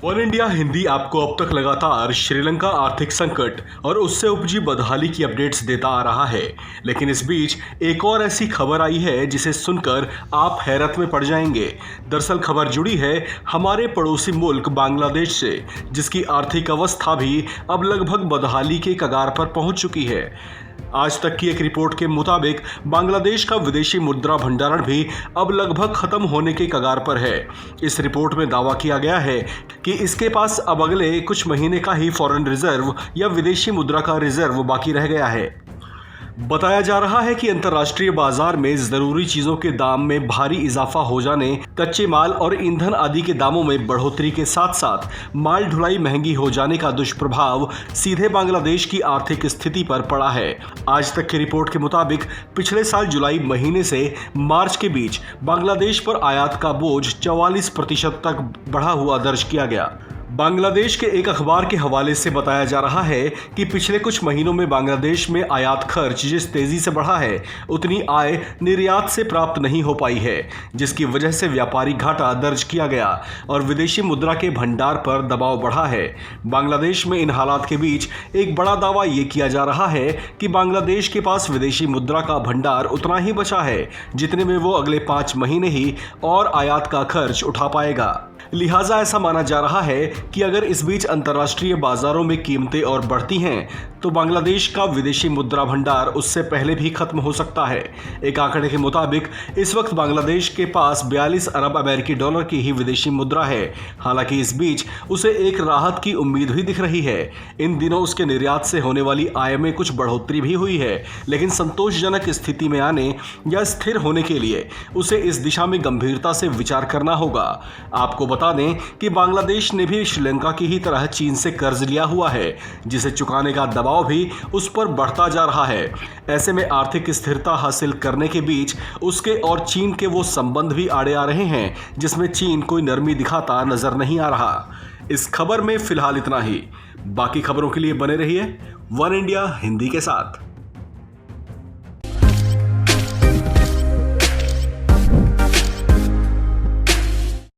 One India Hindi आपको अब तक लगातार श्रीलंका आर्थिक संकट और उससे उपजी बदहाली की अपडेट्स देता आ रहा है। लेकिन इस बीच एक और ऐसी खबर आई है जिसे सुनकर आप हैरत में पड़ जाएंगे। दरअसल खबर जुड़ी है हमारे पड़ोसी मुल्क बांग्लादेश से, जिसकी आर्थिक अवस्था भी अब लगभग बदहाली के कगार पर पहुंच चुकी है। आज तक की एक रिपोर्ट के मुताबिक बांग्लादेश का विदेशी मुद्रा भंडारण भी अब लगभग खत्म होने के कगार पर है। इस रिपोर्ट में दावा किया गया है कि इसके पास अब अगले कुछ महीने का ही फॉरेन रिजर्व या विदेशी मुद्रा का रिजर्व बाकी रह गया है। बताया जा रहा है कि अंतर्राष्ट्रीय बाजार में जरूरी चीजों के दाम में भारी इजाफा हो जाने, कच्चे माल और ईंधन आदि के दामों में बढ़ोतरी के साथ साथ माल ढुलाई महंगी हो जाने का दुष्प्रभाव सीधे बांग्लादेश की आर्थिक स्थिति पर पड़ा है। आज तक की रिपोर्ट के मुताबिक पिछले साल जुलाई महीने से मार्च के बीच बांग्लादेश पर आयात का बोझ 44% तक बढ़ा हुआ दर्ज किया गया। बांग्लादेश के एक अखबार के हवाले से बताया जा रहा है कि पिछले कुछ महीनों में बांग्लादेश में आयात खर्च जिस तेजी से बढ़ा है, उतनी आय निर्यात से प्राप्त नहीं हो पाई है, जिसकी वजह से व्यापारी घाटा दर्ज किया गया और विदेशी मुद्रा के भंडार पर दबाव बढ़ा है। बांग्लादेश में इन हालात के बीच एक बड़ा दावा ये किया जा रहा है कि बांग्लादेश के पास विदेशी मुद्रा का भंडार उतना ही बचा है जितने में वो अगले 5 महीने ही और आयात का खर्च उठा पाएगा। लिहाजा ऐसा माना जा रहा है कि अगर इस बीच अंतर्राष्ट्रीय बाजारों में कीमतें और बढ़ती हैं तो बांग्लादेश का विदेशी मुद्रा भंडार उससे पहले भी खत्म हो सकता है। एक आंकड़े के मुताबिक इस वक्त बांग्लादेश के पास 42 अरब अमेरिकी डॉलर की ही विदेशी मुद्रा है। हालांकि इस बीच उसे एक राहत की उम्मीद भी दिख रही है। इन दिनों उसके निर्यात से होने वाली आय में कुछ बढ़ोतरी भी हुई है, लेकिन संतोषजनक स्थिति में आने या स्थिर होने के लिए उसे इस दिशा में गंभीरता से विचार करना होगा। आपको बता दें कि बांग्लादेश ने भी श्रीलंका की ही तरह चीन से कर्ज लिया हुआ है, जिसे चुकाने का दबाव भी उस पर बढ़ता जा रहा है। ऐसे में आर्थिक स्थिरता हासिल करने के बीच उसके और चीन के वो संबंध भी आड़े आ रहे हैं जिसमें चीन कोई नरमी दिखाता नजर नहीं आ रहा। इस खबर में फिलहाल इतना ही। बाकी खबरों के लिए बने रहिए वन इंडिया हिंदी के साथ।